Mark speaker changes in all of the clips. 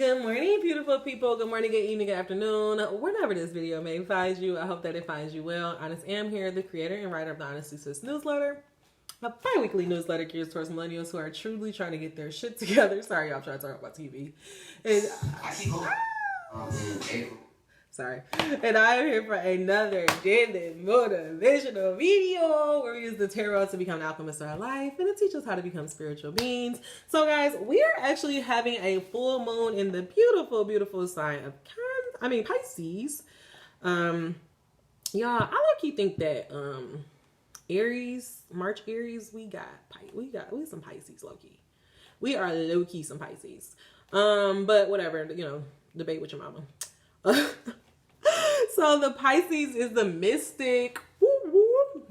Speaker 1: Good morning, beautiful people. Good morning, good evening, good afternoon. Whenever this video may find you, I hope that it finds you well. Honest Am here, the creator and writer of the Honesty Sis newsletter, a bi-weekly newsletter geared towards millennials who are truly trying to get their shit together. Sorry, y'all, I'm trying to talk about TV. Sorry. And I am here for another daily motivational video where we use the tarot to become an alchemist of our life and to teach us how to become spiritual beings. So guys, we are actually having a full moon in the beautiful, beautiful sign of Pisces. Y'all, I low-key think that Aries, March Aries, we some Pisces low-key. We are low-key some Pisces. But whatever, debate with your mama. So the Pisces is the mystic.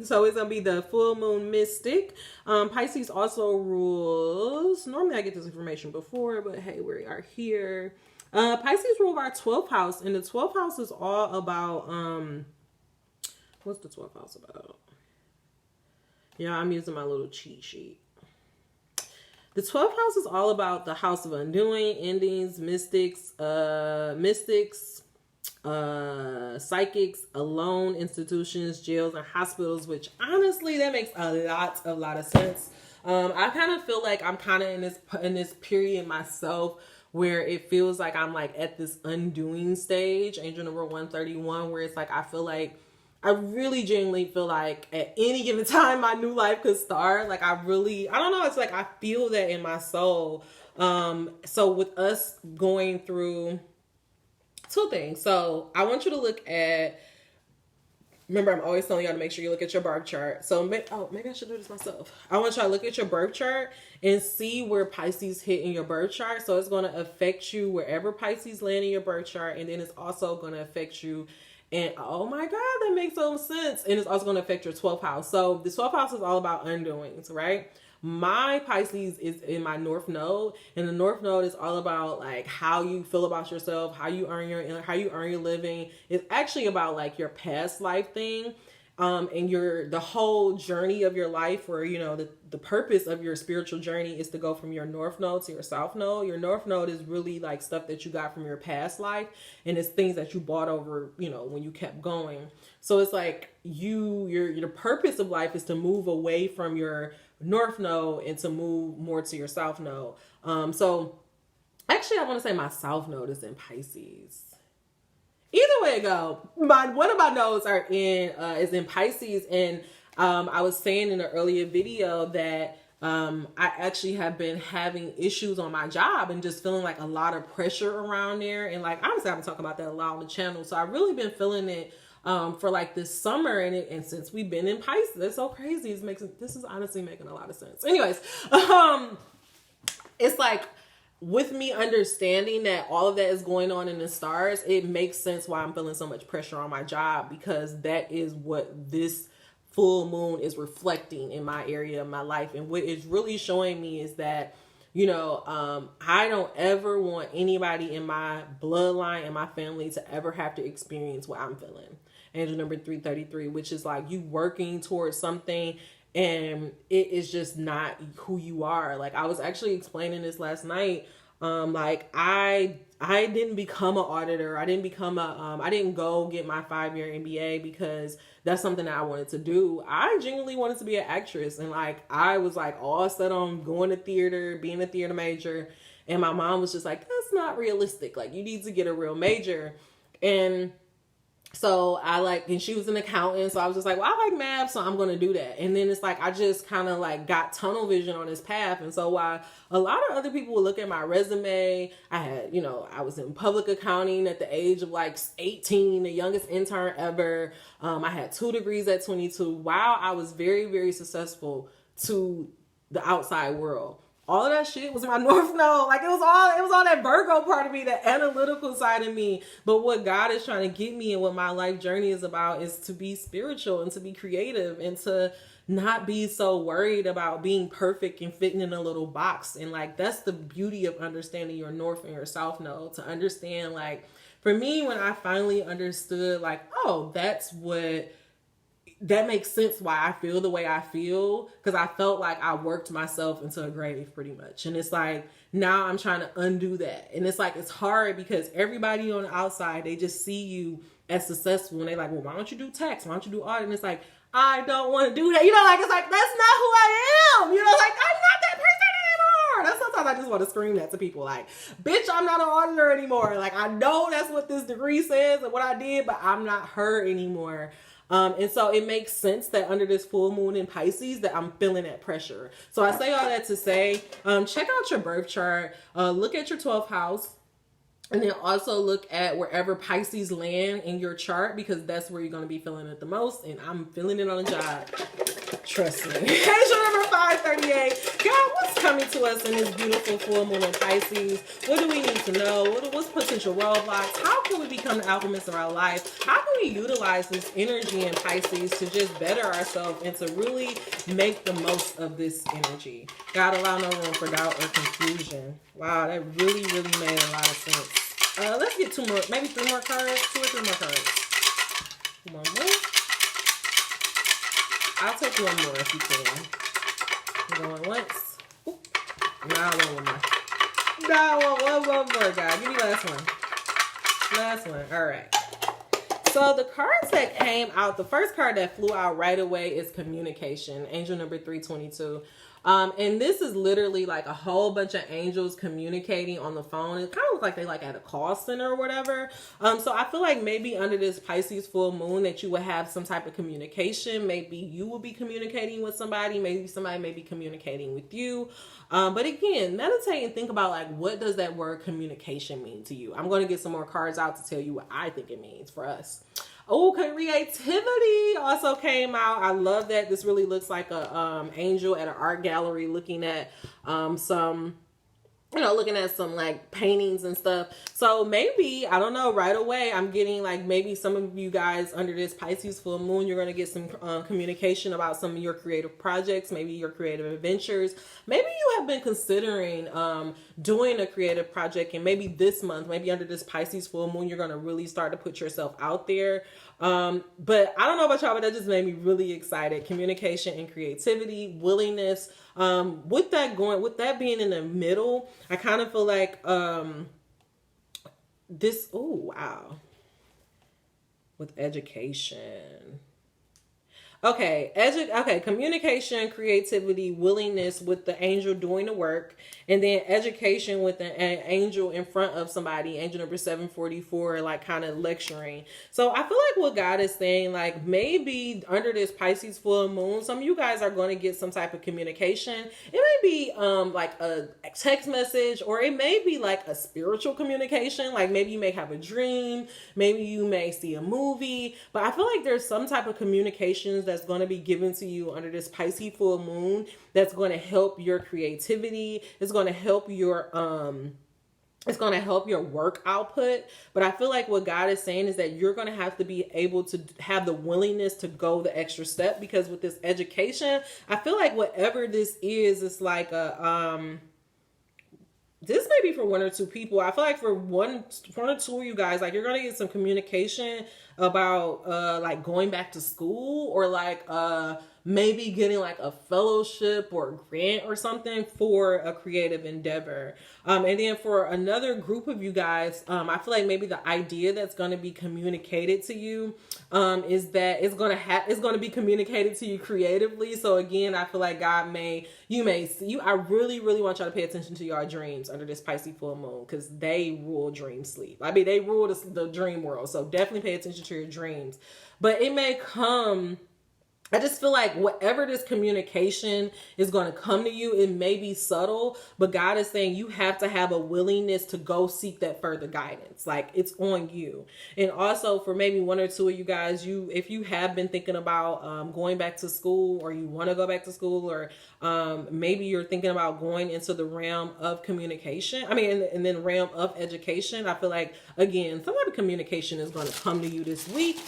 Speaker 1: So it's gonna be the full moon mystic. Pisces also rules. Normally I get this information before, but hey, we are here. Pisces rule our 12th house, and the 12th house is all about what's the 12th house about? Yeah, I'm using my little cheat sheet. The 12th house is all about the house of undoing, endings, mystics, psychics, alone, institutions, jails, and hospitals, which honestly, that makes a lot of sense. I kind of feel like I'm kind of in this period myself where it feels like I'm like at this undoing stage, angel number 131, where it's like I feel like I really genuinely feel like at any given time my new life could start. Like I don't know, it's like I feel that in my soul. So with us going through two things. So I want you to look at, remember I'm always telling y'all to make sure you look at your birth chart. So maybe I should do this myself. I want y'all to look at your birth chart and see where Pisces hit in your birth chart. So it's going to affect you wherever Pisces land in your birth chart. And then it's also going to affect you. And oh my God, that makes so much sense. And it's also going to affect your 12th house. So the 12th house is all about undoings, right? My Pisces is in my North Node, and the North Node is all about like how you feel about yourself, how you earn your living. It's actually about like your past life thing, and the whole journey of your life, where the purpose of your spiritual journey is to go from your North Node to your South Node. Your North Node is really like stuff that you got from your past life, and it's things that you bought over, when you kept going. So it's like your purpose of life is to move away from your North Node and to move more to your South Node. So actually I want to say my South Node is in Pisces. Either way it go, one of my nodes is in Pisces, and I was saying in an earlier video that I actually have been having issues on my job and just feeling like a lot of pressure around there, and like honestly I've been talking about that a lot on the channel. So I've really been feeling it for like this summer, and since we've been in Pisces, it's so crazy. This is honestly making a lot of sense. Anyways, it's like with me understanding that all of that is going on in the stars, it makes sense why I'm feeling so much pressure on my job, because that is what this full moon is reflecting in my area of my life. And what it's really showing me is that I don't ever want anybody in my bloodline and my family to ever have to experience what I'm feeling. Angel number 333, which is like you working towards something and it is just not who you are. Like I was actually explaining this last night. Like I didn't become an auditor. I didn't go get my 5-year MBA because that's something that I wanted to do. I genuinely wanted to be an actress, and like I was like all set on going to theater, being a theater major, and my mom was just like, that's not realistic. Like you need to get a real major. And so and she was an accountant, so I was just like, well, I like math, so I'm going to do that. And then it's like, I just kind of like got tunnel vision on this path. And so while a lot of other people would look at my resume, I was in public accounting at the age of like 18, the youngest intern ever. I had 2 degrees at 22. While I was very, very successful to the outside world, all of that shit was my North Node. Like it was all that Virgo part of me, that analytical side of me. But what God is trying to get me and what my life journey is about is to be spiritual and to be creative and to not be so worried about being perfect and fitting in a little box. And like, that's the beauty of understanding your North and your South Node, to understand, like, for me, when I finally understood, like, oh, that's what that makes sense why I feel the way I feel, because I felt like I worked myself into a grave pretty much. And it's like, now I'm trying to undo that. And it's like, it's hard because everybody on the outside, they just see you as successful and they like, well, why don't you do tax? Why don't you do audit? And it's like, I don't want to do that. You know, like, it's like, that's not who I am. You know, like, I'm not that person anymore. That's sometimes I just want to scream that to people. Like, bitch, I'm not an auditor anymore. Like, I know that's what this degree says and what I did, but I'm not her anymore. And so it makes sense that under this full moon in Pisces that I'm feeling that pressure. So I say all that to say, check out your birth chart, look at your 12th house. And then also look at wherever Pisces land in your chart, because that's where you're going to be feeling it the most. And I'm feeling it on the job. Trust me. Angel number 538. God, what's coming to us in this beautiful full moon in Pisces? What do we need to know? What's potential roadblocks? How can we become the alchemist of our life? How can we utilize this energy in Pisces to just better ourselves and to really make the most of this energy? God, allow no room for doubt or confusion. Wow, that really, really made a lot of sense. Let's get 2 more, maybe 3 more cards. 2 or 3 more cards. 1 more. I'll take 1 more if you can. Going once. Ooh. Now I want 1 more. Now I want one more, guys. Give me last one. Last one. All right. So the cards that came out, the first card that flew out right away is communication. Angel number 322. And this is literally like a whole bunch of angels communicating on the phone. It kind of looks like they like at a call center or whatever. So I feel like maybe under this Pisces full moon that you would have some type of communication. Maybe you will be communicating with somebody. Maybe somebody may be communicating with you. But again, meditate and think about like, what does that word communication mean to you? I'm going to get some more cards out to tell you what I think it means for us. Oh, creativity also came out. I love that. This really looks like a angel at an art gallery looking at some, looking at some like paintings and stuff. So maybe, I don't know, right away I'm getting like maybe some of you guys under this Pisces full moon, you're going to get some communication about some of your creative projects, maybe your creative adventures. Maybe you have been considering doing a creative project, and maybe this month, maybe under this Pisces full moon, you're going to really start to put yourself out there. But I don't know about y'all, but that just made me really excited. Communication and creativity, willingness, with that being in the middle, I kind of feel like, with education. Okay, communication, creativity, willingness with the angel doing the work, and then education with an angel in front of somebody, angel number 744, like kind of lecturing. So I feel like what God is saying, like maybe under this Pisces full moon, some of you guys are going to get some type of communication. It may be like a text message, or it may be like a spiritual communication. Like maybe you may have a dream, maybe you may see a movie, but I feel like there's some type of communications that's going to be given to you under this Pisces full moon that's going to help your creativity. It's going to help your work output. But I feel like what God is saying is that you're going to have to be able to have the willingness to go the extra step, because with this education, I feel like whatever this is, it's like this may be for 1 or 2 people. I feel like for one or two of you guys, like you're going to get some communication about like going back to school, or like maybe getting like a fellowship or a grant or something for a creative endeavor. And then for another group of you guys, I feel like maybe the idea that's going to be communicated to you is that it's going to be communicated to you creatively. So again, I feel like I really, really want y'all to pay attention to your dreams under this Pisces full moon, because they rule dream sleep. I mean, they rule the dream world. So definitely pay attention to your dreams. But it may come, I just feel like whatever this communication is going to come to you, it may be subtle, but God is saying you have to have a willingness to go seek that further guidance. Like it's on you. And also for maybe 1 or 2 of you guys, if you have been thinking about going back to school, or you want to go back to school, or maybe you're thinking about going into the realm of communication, and then realm of education, I feel like, again, some type of communication is going to come to you this week.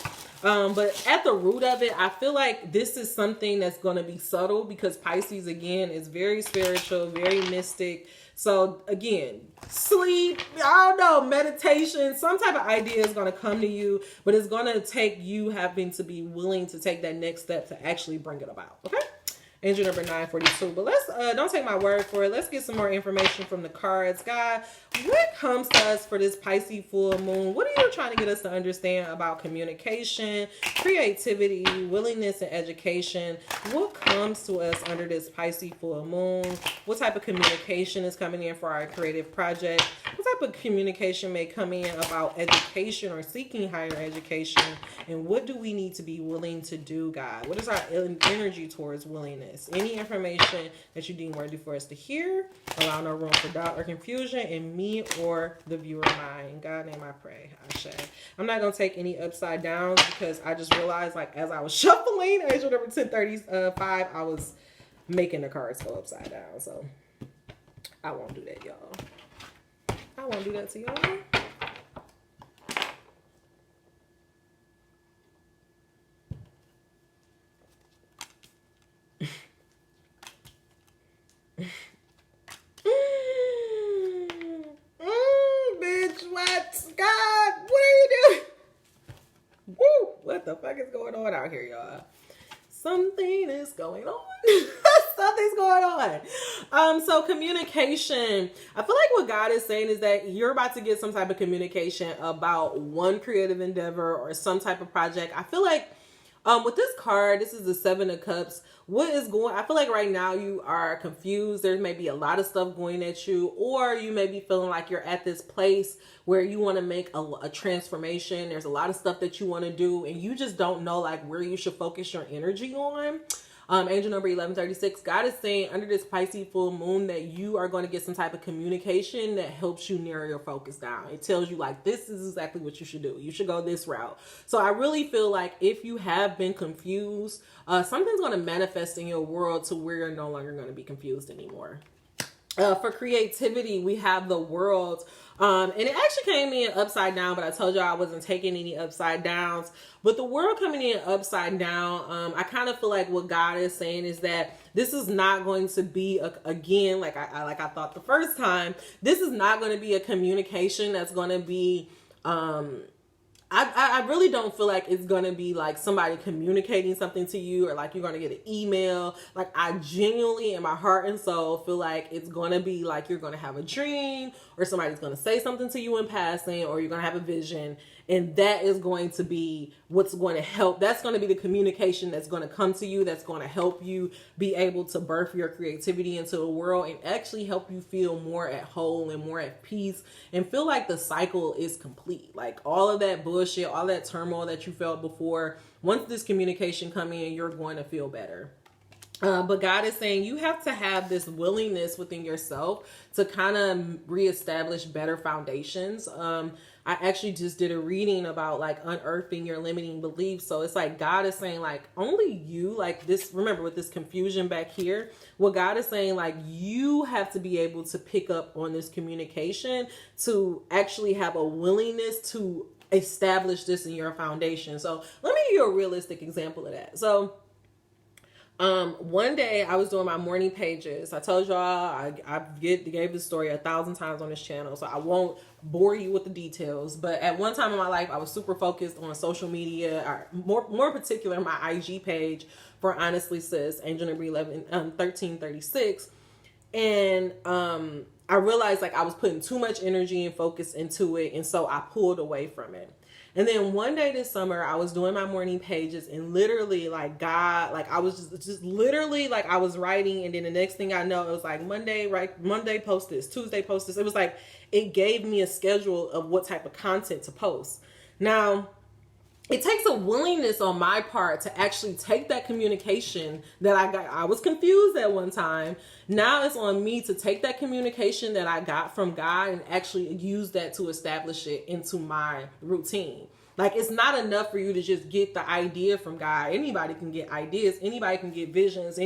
Speaker 1: But at the root of it, I feel like this is something that's going to be subtle, because Pisces, again, is very spiritual, very mystic. So again, sleep, I don't know, meditation, some type of idea is going to come to you, but it's going to take you having to be willing to take that next step to actually bring it about. Okay. Angel number 942. But let's don't take my word for it. Let's get some more information from the cards. God, what comes to us for this Pisces full moon? What are you trying to get us to understand about communication, creativity, willingness, and education? What comes to us under this Pisces full moon? What type of communication is coming in for our creative project? What type of communication may come in about education or seeking higher education? And what do we need to be willing to do, God? What is our energy towards willingness? Any information that you deem worthy for us to hear, allow no room for doubt or confusion in me or the viewer mind. In God's name I pray. Ashe. I'm not going to take any upside downs, because I just realized, like, as I was shuffling angel number 1035, I was making the cards go upside down. So I won't do that, y'all. I won't do that to y'all. Bitch, what? God, what are you doing? Woo, what the fuck is going on out here, y'all? Something is going on. Something's going on. So communication. I feel like what God is saying is that you're about to get some type of communication about one creative endeavor or some type of project. I feel like with this card, this is the 7 of Cups. I feel like right now you are confused. There may be a lot of stuff going at you, or you may be feeling like you're at this place where you want to make a transformation. There's a lot of stuff that you want to do, and you just don't know like where you should focus your energy on. Angel number 1136, God is saying under this Pisces full moon that you are going to get some type of communication that helps you narrow your focus down. It tells you like, this is exactly what you should do. You should go this route. So I really feel like if you have been confused, something's going to manifest in your world to where you're no longer going to be confused anymore. For creativity, we have the World. And it actually came in upside down, but I told y'all I wasn't taking any upside downs. But the World coming in upside down, I kind of feel like what God is saying is that this is not going to be, again, like I thought the first time, this is not going to be a communication that's going to be... I really don't feel like it's going to be like somebody communicating something to you, or like you're going to get an email. Like, I genuinely in my heart and soul feel like it's going to be like you're going to have a dream, or somebody's going to say something to you in passing, or you're going to have a vision. And that is going to be what's going to help. That's going to be the communication that's going to come to you. That's going to help you be able to birth your creativity into the world and actually help you feel more at whole and more at peace and feel like the cycle is complete. Like all of that bullshit, all that turmoil that you felt before, once this communication come in, you're going to feel better. But God is saying you have to have this willingness within yourself to kind of reestablish better foundations. I actually just did a reading about like unearthing your limiting beliefs. So it's like God is saying like only you, like this, remember with this confusion back here, what God is saying, like you have to be able to pick up on this communication to actually have a willingness to establish this in your foundation. So let me give you a realistic example of that. So one day I was doing my morning pages. I told y'all I gave this story 1,000 times on this channel, so I won't bore you with the details. But at one time in my life, I was super focused on social media, or more particular, my IG page for Honestly Sis, Angel number 1336. And I realized like I was putting too much energy and focus into it, and so I pulled away from it. And then one day this summer, I was doing my morning pages, and literally like God, like I was just literally like I was writing, and then the next thing I know, it was like Monday post this, Tuesday post this. It was like, it gave me a schedule of what type of content to post. Now, it takes a willingness on my part to actually take that communication that I got. I was confused at one time. Now it's on me to take that communication that I got from God and actually use that to establish it into my routine. Like, it's not enough for you to just get the idea from God. Anybody can get ideas. Anybody can get visions.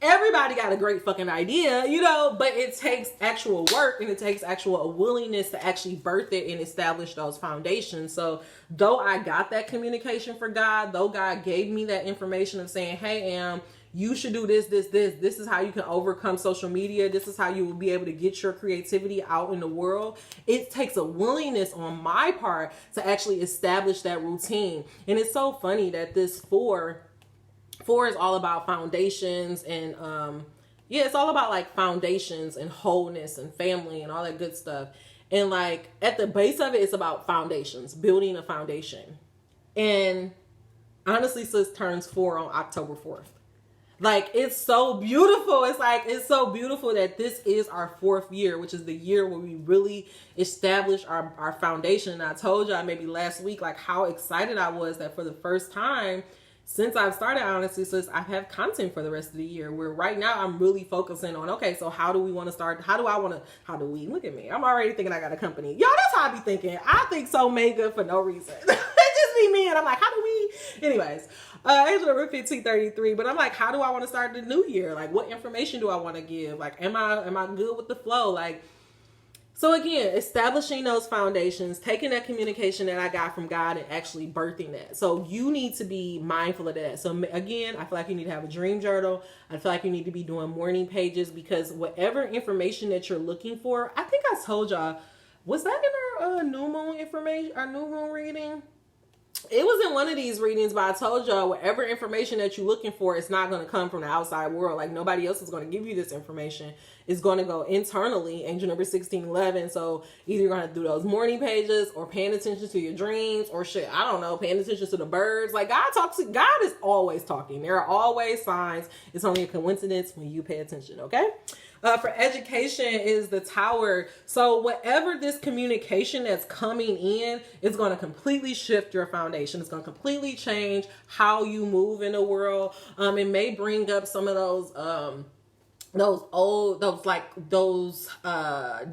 Speaker 1: everybody got a great fucking idea, you know, but it takes actual work and it takes actual willingness to actually birth it and establish those foundations. So though I got that communication for God, though God gave me that information of saying, hey, you should do this. This is how you can overcome social media. This is how you will be able to get your creativity out in the world. It takes a willingness on my part to actually establish that routine. And it's so funny that this four is all about foundations and it's all about like foundations and wholeness and family and all that good stuff. And like at the base of it, it's about foundations, building a foundation. And honestly, sis turns 4 on October 4th. Like, it's so beautiful. It's so beautiful that this is our 4th year, which is the year where we really established our foundation. And I told y'all maybe last week, like, how excited I was that for the first time since I've started, honestly, sis, I have content for the rest of the year, where right now I'm really focusing on, okay, so how do we want to start? How do we, look at me. I'm already thinking I got a company. Y'all, that's how I be thinking. I think so mega for no reason. It just be me. And I'm like, how do we, anyways, Angel number 1533, but I'm like, how do I want to start the new year? Like, what information do I want to give? Like, am I good with the flow? Like, so again, establishing those foundations, taking that communication that I got from God and actually birthing that. So you need to be mindful of that. So again, I feel like you need to have a dream journal. I feel like you need to be doing morning pages, because whatever information that you're looking for, I think I told y'all, was that in our new moon information, our new moon reading? It was in one of these readings, but I told y'all, whatever information that you're looking for, it's not going to come from the outside world. Like, nobody else is going to give you this information. It's going to go internally. Angel number 1611. So either you're going to do those morning pages, or paying attention to your dreams, or shit, I don't know, paying attention to the birds. Like, God is always talking. There are always signs. It's only a coincidence when you pay attention. Okay. For education is the Tower. So whatever this communication that's coming in is going to completely shift your foundation. It's going to completely change how you move in the world. It may bring up some of those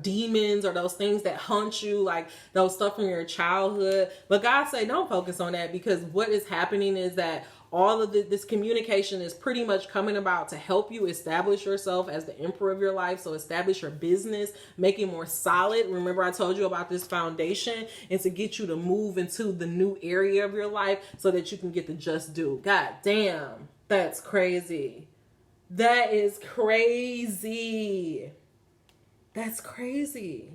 Speaker 1: demons, or those things that haunt you, like those stuff from your childhood. But God say, don't focus on that, because what is happening is that all of this communication is pretty much coming about to help you establish yourself as the emperor of your life. So establish your business, make it more solid. Remember, I told you about this foundation, and to get you to move into the new area of your life so that you can get the just due. God damn, that's crazy. That is crazy. That's crazy.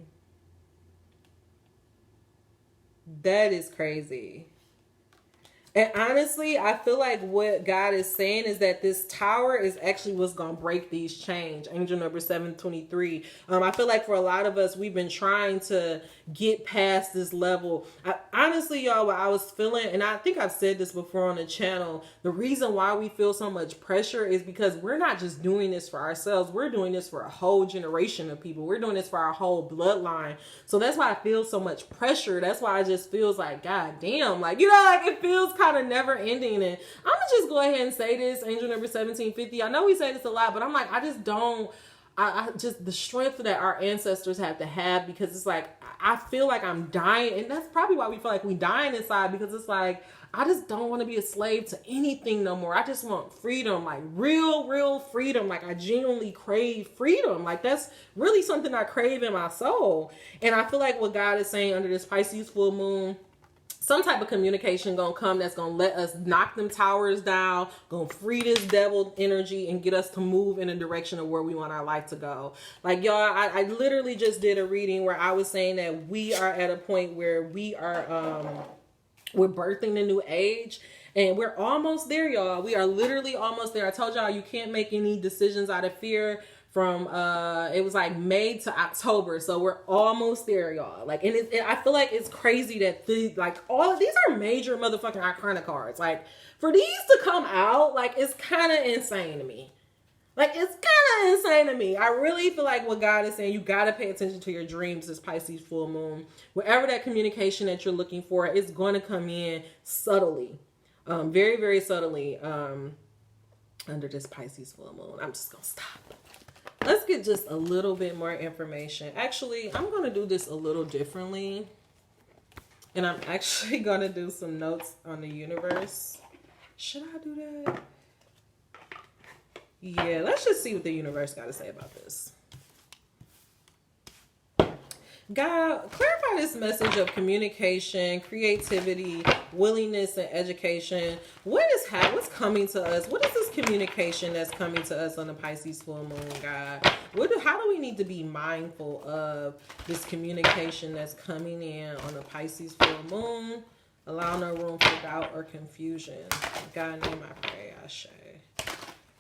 Speaker 1: That is crazy. And honestly, I feel like what God is saying is that this Tower is actually what's going to break these chains. Angel number 723. I feel like for a lot of us, we've been trying to get past this level. Honestly, y'all, what I was feeling, and I think I've said this before on the channel, the reason why we feel so much pressure is because we're not just doing this for ourselves. We're doing this for a whole generation of people. We're doing this for our whole bloodline. So that's why I feel so much pressure. That's why it just feels like, God damn, like, you know, like it feels kind of never ending. And I'm gonna just go ahead and say this, Angel number 1750. I know we say this a lot, but I'm like, I just don't, I just, the strength that our ancestors have to have, because it's like, I feel like I'm dying. And that's probably why we feel like we dying inside, because it's like, I just don't want to be a slave to anything no more. I just want freedom, like real freedom. Like, I genuinely crave freedom. Like, that's really something I crave in my soul. And I feel like what God is saying under this Pisces full moon, some type of communication gonna come that's gonna let us knock them towers down, gonna free this devil energy and get us to move in a direction of where we want our life to go. Like, y'all, I literally just did a reading where I was saying that we are at a point where we are we're birthing a new age, and we're almost there, y'all. We are literally almost there. I told y'all you can't make any decisions out of fear. From it was like May to October, so we're almost there, y'all. Like, and I feel like it's crazy that all of these are major motherfucking Arcana cards. Like, for these to come out, like, it's kind of insane to me. Like, it's kind of insane to me. I really feel like what God is saying, you got to pay attention to your dreams this Pisces full moon. Wherever that communication that you're looking for is going to come in subtly, very, very subtly, under this Pisces full moon. I'm just going to stop. Let's get just a little bit more information. Actually, I'm going to do this a little differently. And I'm actually going to do some notes on the universe. Should I do that? Yeah, let's just see what the universe got to say about this. God, clarify this message of communication, creativity, willingness, and education. What's coming to us? What is this communication that's coming to us on the Pisces full moon, God? How do we need to be mindful of this communication that's coming in on the Pisces full moon? Allow no room for doubt or confusion. God, in name I pray, Ashe.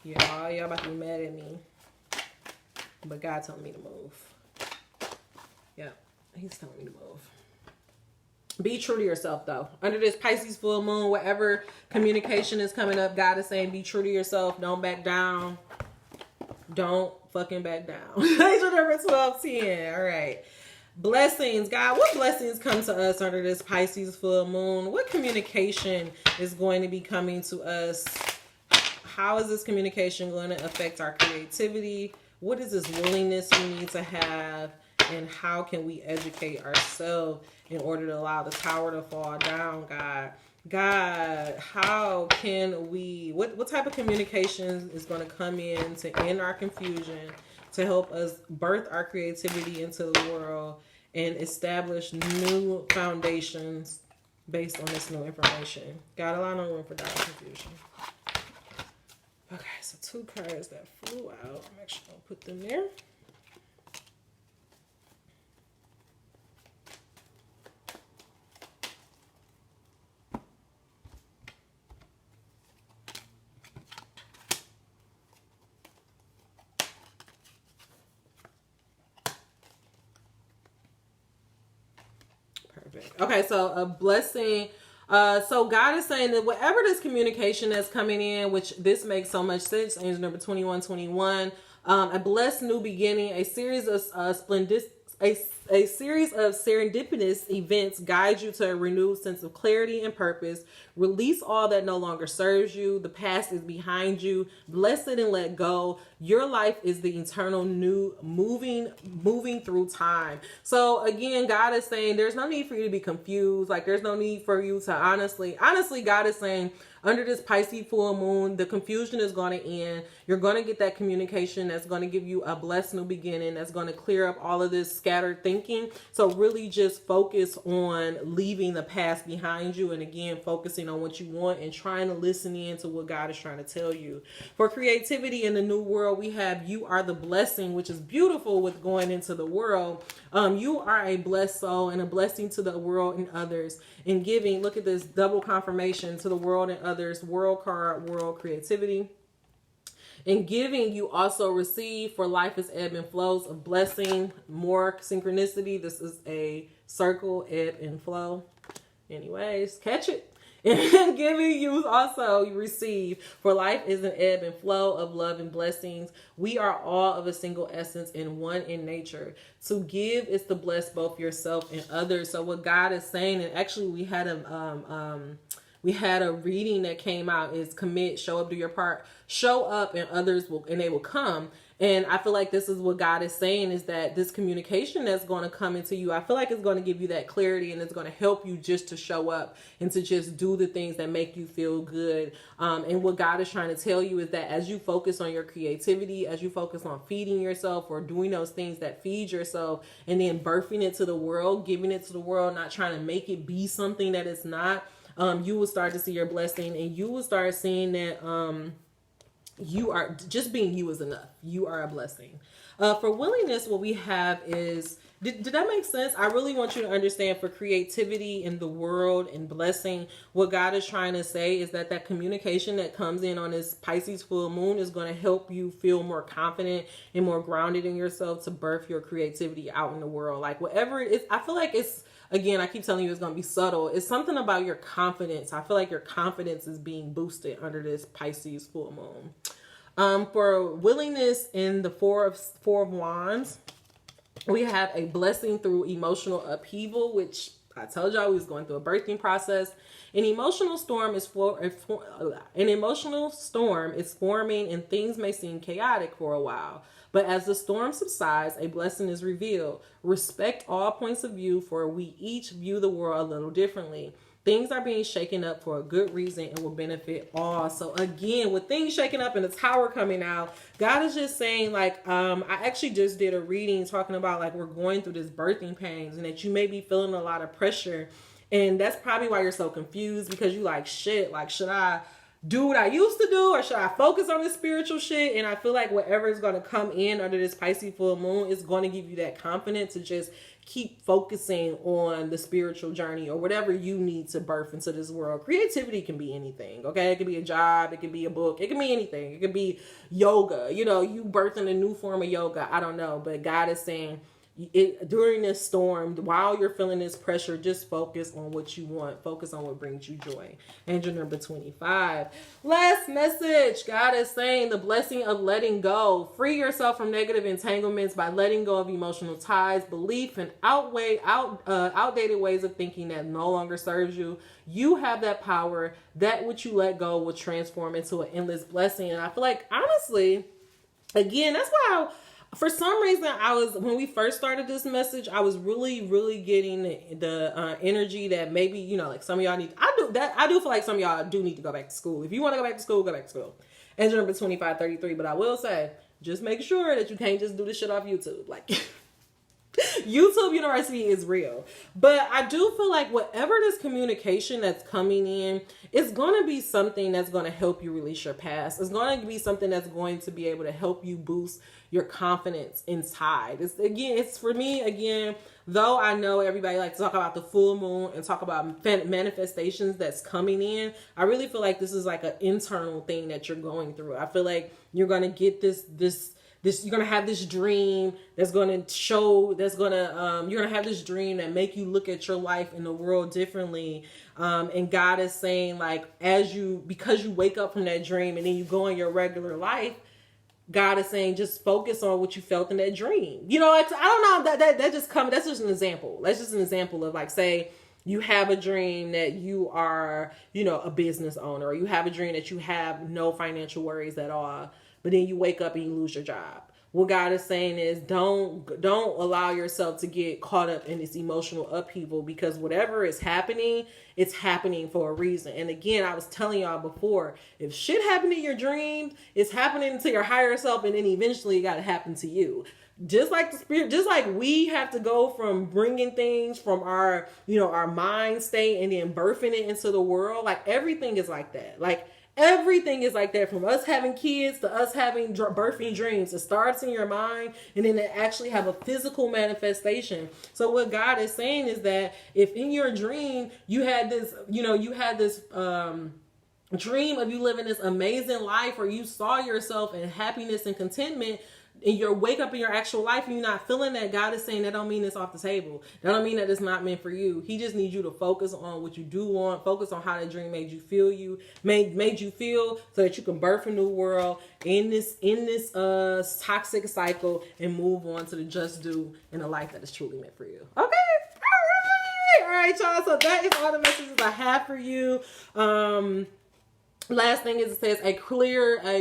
Speaker 1: Y'all about to be mad at me, but God told me to move. Yeah, he's telling me to move. Be true to yourself, though. Under this Pisces full moon, whatever communication is coming up, God is saying be true to yourself. Don't back down. Don't fucking back down. Angel number 1210. All right. Blessings, God. What blessings come to us under this Pisces full moon? What communication is going to be coming to us? How is this communication going to affect our creativity? What is this willingness we need to have? And how can we educate ourselves in order to allow the tower to fall down, God? God, how can we, what type of communication is going to come in to end our confusion, to help us birth our creativity into the world and establish new foundations based on this new information? God, allow no room for doubt and confusion. Okay, so 2 cards that flew out. I'm actually going to put them there. Okay, so a blessing. So God is saying that whatever this communication that's coming in, which this makes so much sense, angel number 2121, a blessed new beginning, a series of a series of serendipitous events guide you to a renewed sense of clarity and purpose. Release all that no longer serves you. The past is behind you. Bless it and let go. Your life is the eternal new moving through time. So again, God is saying there's no need for you to be confused. Like there's no need for you to honestly, God is saying under this Pisces full moon, the confusion is going to end. You're going to get that communication that's going to give you a blessed new beginning. That's going to clear up all of this scattered thinking. So really just focus on leaving the past behind you. And again, focusing on what you want and trying to listen in to what God is trying to tell you. For creativity in the new world, we have you are the blessing, which is beautiful with going into the world. You are a blessed soul and a blessing to the world and others. In giving, look at this double confirmation to the world and others, world card, world creativity. In giving, you also receive, for life is ebb and flows of blessing, more synchronicity. This is a circle, ebb and flow. Anyways, catch it. In giving, you also receive, for life is an ebb and flow of love and blessings. We are all of a single essence and one in nature. To give is to bless both yourself and others. So what God is saying, and actually we had a reading that came out, is commit, show up, do your part, show up, and others will, and they will come. And I feel like this is what God is saying, is that this communication that's going to come into you, I feel like it's going to give you that clarity, and it's going to help you just to show up and to just do the things that make you feel good. And what God is trying to tell you is that as you focus on your creativity, as you focus on feeding yourself or doing those things that feed yourself and then birthing it to the world, giving it to the world, not trying to make it be something that it's not, you will start to see your blessing, and you will start seeing that you are just being you is enough. You are a blessing. For willingness, what we have is, did that make sense? I really want you to understand, for creativity in the world and blessing, what God is trying to say is that that communication that comes in on this Pisces full moon is going to help you feel more confident and more grounded in yourself to birth your creativity out in the world. Like whatever it is, I feel like it's, again, I keep telling you it's going to be subtle. It's something about your confidence. I feel like your confidence is being boosted under this Pisces full moon. For willingness in the four of wands, we have a blessing through emotional upheaval, which I told y'all we was going through a birthing process. An emotional storm is forming, and things may seem chaotic for a while. But as the storm subsides, a blessing is revealed. Respect all points of view, for we each view the world a little differently. Things are being shaken up for a good reason and will benefit all. So again, with things shaking up and the tower coming out, God is just saying, like, I actually just did a reading talking about, like, we're going through this birthing pains and that you may be feeling a lot of pressure. And that's probably why you're so confused, because you like, shit, like, should I do what I used to do or should I focus on this spiritual shit? And I feel like whatever is going to come in under this Pisces full moon is going to give you that confidence to just keep focusing on the spiritual journey or whatever you need to birth into this world. Creativity can be anything, okay? It could be a job, it could be a book, it could be anything. It could be yoga, you know, you birthing a new form of yoga, I don't know. But God is saying, during this storm, while you're feeling this pressure, just focus on what you want. Focus on what brings you joy. Angel number 25. Last message. God is saying the blessing of letting go. Free yourself from negative entanglements by letting go of emotional ties, belief, and outdated ways of thinking that no longer serves you. You have that power. That which you let go will transform into an endless blessing. And I feel like, honestly, again, that's why for some reason, when we first started this message, I was really, really getting the energy that maybe, you know, like some of y'all I do feel like some of y'all do need to go back to school. If you want to go back to school, go back to school. Angel number 2533. But I will say, just make sure that you can't just do this shit off YouTube. Like, YouTube University is real. But I do feel like whatever this communication that's coming in, it's going to be something that's going to help you release your past. It's going to be something that's going to be able to help you boost your confidence inside. It's for me, again, though I know everybody likes to talk about the full moon and talk about manifestations that's coming in, I really feel like this is like an internal thing that you're going through. I feel like you're going to get this, you're going to have this dream that's going to show, you're going to have this dream that make you look at your life in the world differently. And God is saying, like, because you wake up from that dream and then you go in your regular life, God is saying, just focus on what you felt in that dream. You know, I don't know, that's just an example. That's just an example of, like, say you have a dream that you are, you know, a business owner, or you have a dream that you have no financial worries at all, but then you wake up and you lose your job. What God is saying is don't allow yourself to get caught up in this emotional upheaval, because whatever is happening, it's happening for a reason. And again, I was telling y'all before, if shit happened in your dreams, it's happening to your higher self, and then eventually it got to happen to you. Just like the spirit, just like we have to go from bringing things from our, you know, our mind state and then birthing it into the world. Like, everything is like that. Like, everything is like that, from us having kids to us having birthing dreams. It starts in your mind and then it actually have a physical manifestation. So what God is saying is that if in your dream you had this, dream of you living this amazing life, or you saw yourself in happiness and contentment, and you wake up in your actual life and you're not feeling that, God is saying that don't mean it's off the table. That don't mean that it's not meant for you. He just needs you to focus on what you do want. Focus on how that dream made you feel, so that you can birth a new world in this toxic cycle and move on to the just do in a life that is truly meant for you. Okay. All right, y'all. So that is all the messages I have for you. Last thing is, it says a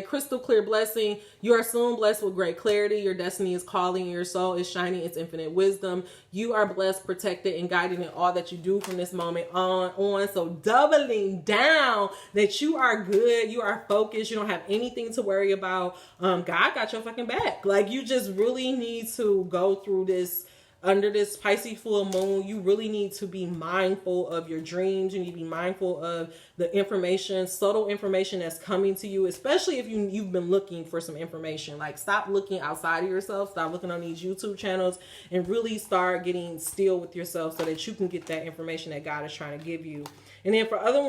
Speaker 1: crystal clear blessing. You are soon blessed with great clarity. Your destiny is calling. Your soul is shining its infinite wisdom. You are blessed, protected, and guided in all that you do from this moment on. So doubling down that you are good. You are focused. You don't have anything to worry about. God got your fucking back. Like, you just really need to go through this. Under this Pisces full moon, you really need to be mindful of your dreams. You need to be mindful of the information, subtle information that's coming to you, especially if you've been looking for some information. Like, stop looking outside of yourself. Stop looking on these YouTube channels and really start getting still with yourself so that you can get that information that God is trying to give you. And then for other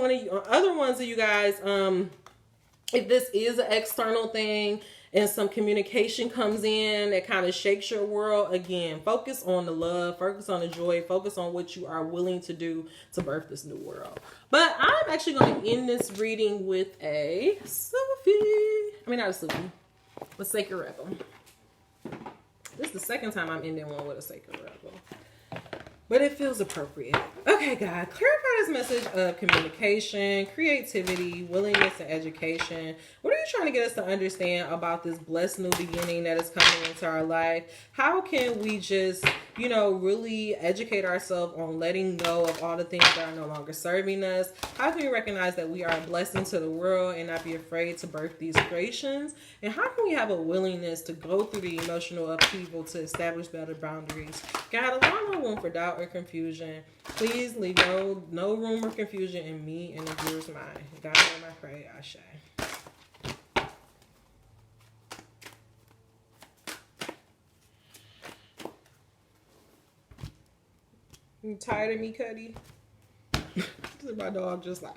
Speaker 1: ones of you guys, if this is an external thing, and some communication comes in that kind of shakes your world, again, focus on the love, focus on the joy, focus on what you are willing to do to birth this new world. But I'm actually going to end this reading with a sacred rebel. This is the second time I'm ending one with a sacred rebel, but it feels appropriate. Okay, God, clarify this message of communication, creativity, willingness, and education. What are you trying to get us to understand about this blessed new beginning that is coming into our life. How can we just, really educate ourselves on letting go of all the things that are no longer serving us? How can we recognize that we are a blessing to the world and not be afraid to birth these creations? And how can we have a willingness to go through the emotional upheaval to establish better boundaries? God, allow no room for doubt or confusion. Please leave no room or confusion in me and the viewer's mind. God, I pray, Ashe. You tired of me, Cuddy? My dog just like.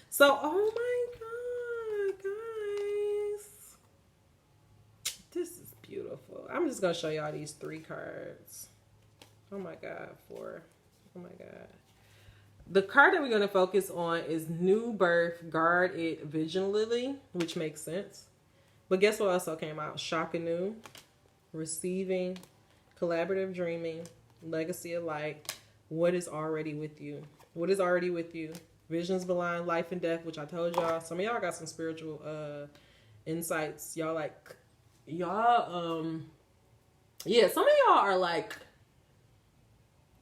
Speaker 1: So, oh my God, guys. This is beautiful. I'm just going to show y'all these 3 cards. Oh my God, 4. Oh my God. The card that we're going to focus on is New Birth, Guard It Vigilantly, which makes sense. But guess what also came out? Shock anew, Receiving, Collaborative Dreaming, Legacy of Light, What is Already With You. What is already with you? Visions Beyond Life and Death, which I told y'all. Some of y'all got some spiritual insights. Some of y'all are like,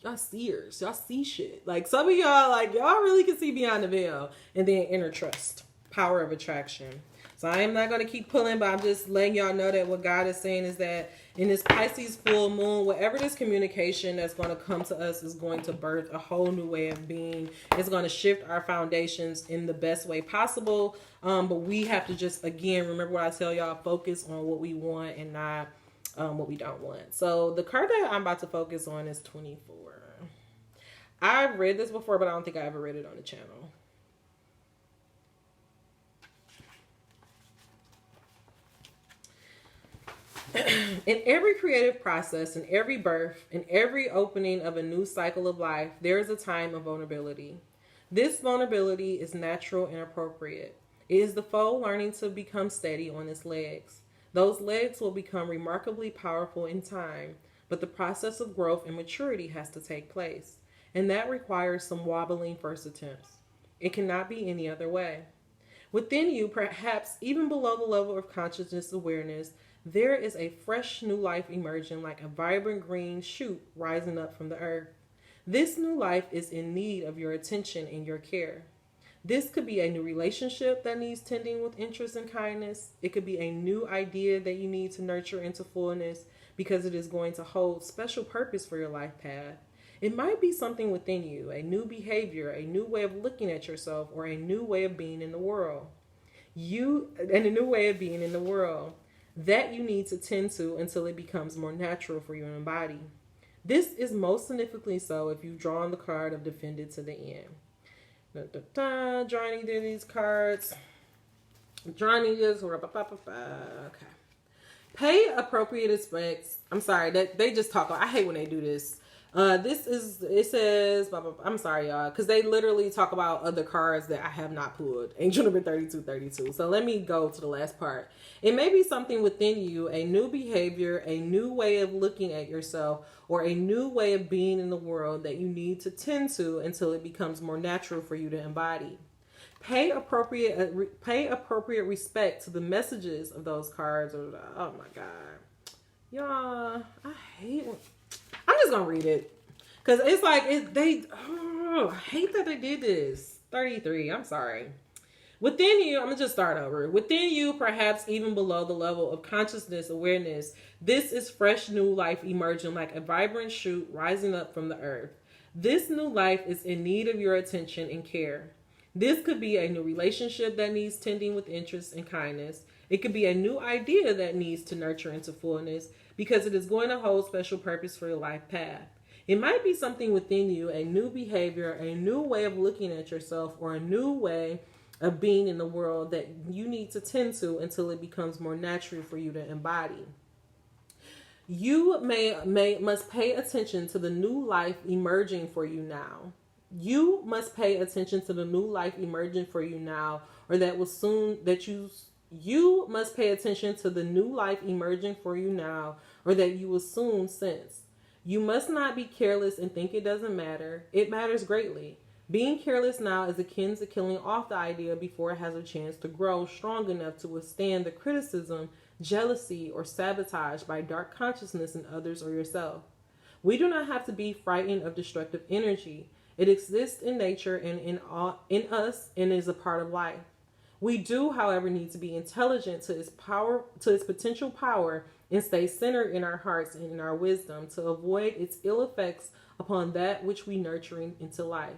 Speaker 1: y'all seers. Y'all see shit. Like some of y'all, y'all really can see beyond the veil. And then inner trust, power of attraction. So I am not going to keep pulling, but I'm just letting y'all know that what God is saying is that in this Pisces full moon, whatever this communication that's going to come to us is going to birth a whole new way of being. It's going to shift our foundations in the best way possible. But we have to just, again, remember what I tell y'all, focus on what we want and not what we don't want. So the card that I'm about to focus on is 24. I've read this before, but I don't think I ever read it on the channel. In every creative process, in every birth, in every opening of a new cycle of life, there is a time of vulnerability. This vulnerability is natural and appropriate. It is the foal learning to become steady on its legs. Those legs will become remarkably powerful in time, but the process of growth and maturity has to take place, and that requires some wobbling first attempts. It cannot be any other way. Within you, perhaps even below the level of consciousness awareness, there is a fresh new life emerging like a vibrant green shoot rising up from the earth. This new life is in need of your attention and your care. This could be a new relationship that needs tending with interest and kindness. It could be a new idea that you need to nurture into fullness because it is going to hold special purpose for your life path. It might be something within you, a new behavior, a new way of looking at yourself, or a new way of being in the world. That you need to tend to until it becomes more natural for you to embody. This is most significantly so if you've drawn the card of Defended to the End. Drawing either of these cards. Drawing this. Okay. Pay appropriate respects. I'm sorry, that they just talk. I hate when they do this. It says, blah, blah, blah. I'm sorry, y'all, because they literally talk about other cards that I have not pulled. Angel number 3232. So let me go to the last part. It may be something within you, a new behavior, a new way of looking at yourself, or a new way of being in the world that you need to tend to until it becomes more natural for you to embody. Pay appropriate respect to the messages of those cards. Oh my God. Y'all, I hate when... I'm just gonna read it because it's like I hate that they did this. 33. I'm sorry. Within you, I'm gonna just start over. Within you, perhaps even below the level of consciousness awareness, this is fresh new life emerging like a vibrant shoot rising up from the earth. This new life is in need of your attention and care. This could be a new relationship that needs tending with interest and kindness. It could be a new idea that needs to nurture into fullness, because it is going to hold special purpose for your life path. It might be something within you, a new behavior, a new way of looking at yourself, or a new way of being in the world that you need to tend to until it becomes more natural for you to embody. You must pay attention to the new life emerging for you now. You must pay attention to the new life emerging for you now, or that will soon You must pay attention to the new life emerging for you now, or that you will soon sense. You must not be careless and think it doesn't matter. It matters greatly. Being careless now is akin to killing off the idea before it has a chance to grow strong enough to withstand the criticism, jealousy, or sabotage by dark consciousness in others or yourself. We do not have to be frightened of destructive energy. It exists in nature and in us and is a part of life. We do, however, need to be intelligent to its potential power, and stay centered in our hearts and in our wisdom to avoid its ill effects upon that which we nurturing into life.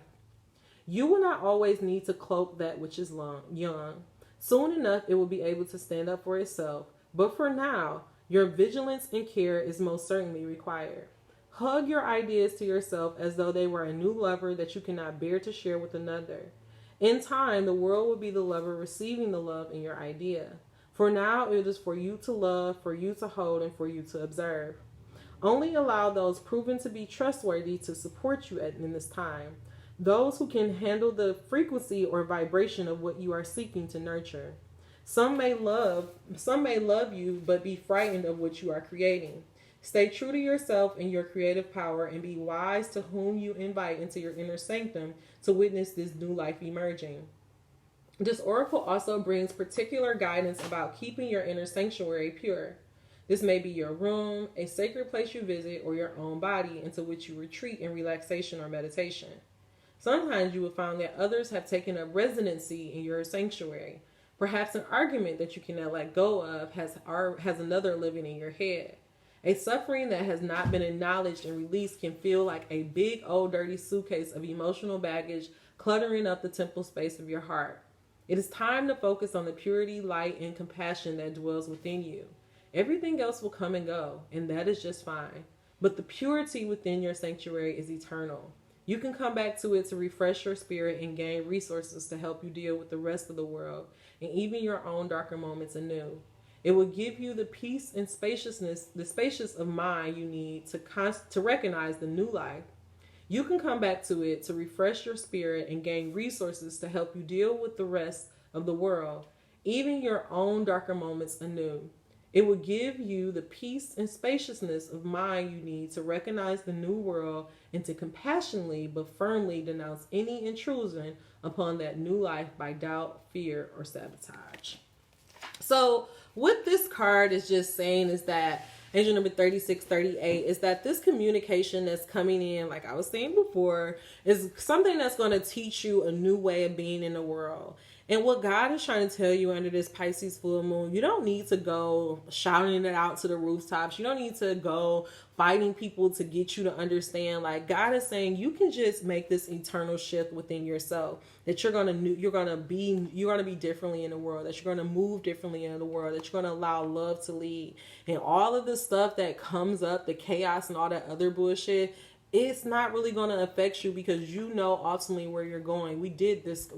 Speaker 1: You will not always need to cloak that which is young. Soon enough, it will be able to stand up for itself. But for now, your vigilance and care is most certainly required. Hug your ideas to yourself as though they were a new lover that you cannot bear to share with another. In time, the world will be the lover receiving the love in your idea. For now, it is for you to love, for you to hold, and for you to observe. Only allow those proven to be trustworthy to support you in this time. Those who can handle the frequency or vibration of what you are seeking to nurture. Some may love you, but be frightened of what you are creating. Stay true to yourself and your creative power, and be wise to whom you invite into your inner sanctum to witness this new life emerging. This oracle also brings particular guidance about keeping your inner sanctuary pure. This may be your room, a sacred place you visit, or your own body into which you retreat in relaxation or meditation. Sometimes you will find that others have taken up residency in your sanctuary. Perhaps an argument that you cannot let go of has another living in your head. A suffering that has not been acknowledged and released can feel like a big old dirty suitcase of emotional baggage cluttering up the temple space of your heart. It is time to focus on the purity, light, and compassion that dwells within you. Everything else will come and go, and that is just fine. But the purity within your sanctuary is eternal. You can come back to it to refresh your spirit and gain resources to help you deal with the rest of the world and even your own darker moments anew. It will give you the peace and spaciousness, the spacious of mind you need to recognize the new life. You can come back to it to refresh your spirit and gain resources to help you deal with the rest of the world, even your own darker moments anew. It will give you the peace and spaciousness of mind you need to recognize the new world and to compassionately but firmly denounce any intrusion upon that new life by doubt, fear, or sabotage. So what this card is just saying is that angel number 3638 is that this communication that's coming in, like I was saying before, is something that's going to teach you a new way of being in the world. And what God is trying to tell you under this Pisces full moon, you don't need to go shouting it out to the rooftops. You don't need to go fighting people to get you to understand. Like God is saying, you can just make this eternal shift within yourself. That you're gonna be differently in the world. That you're gonna move differently in the world. That you're gonna allow love to lead. And all of the stuff that comes up, the chaos and all that other bullshit, it's not really going to affect you because you know ultimately where you're going. We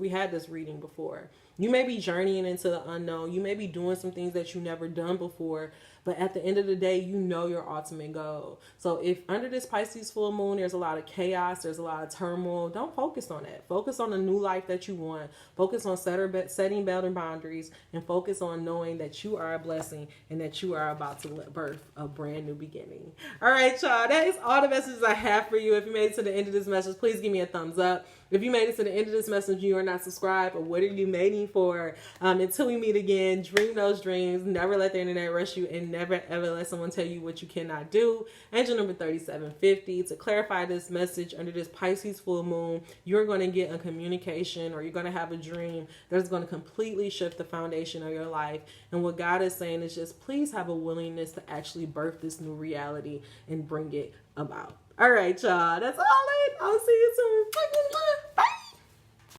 Speaker 1: had this reading before. You may be journeying into the unknown. You may be doing some things that you never done before, but at the end of the day, you know your ultimate goal. So if under this Pisces full moon, there's a lot of chaos, there's a lot of turmoil, don't focus on that. Focus on the new life that you want. Focus on setting better boundaries, and focus on knowing that you are a blessing and that you are about to birth a brand new beginning. All right, y'all. That is all the messages I have for you. If you made it to the end of this message, please give me a thumbs up. If you made it to the end of this message and you are not subscribed, or what are you waiting for? Until we meet again, dream those dreams. Never let the internet rush you, and never ever let someone tell you what you cannot do. Angel number 3750. To clarify this message under this Pisces full moon, you're going to get a communication, or you're going to have a dream that's going to completely shift the foundation of your life. And what God is saying is just please have a willingness to actually birth this new reality and bring it about. All right, y'all. That's all. I'll see you soon.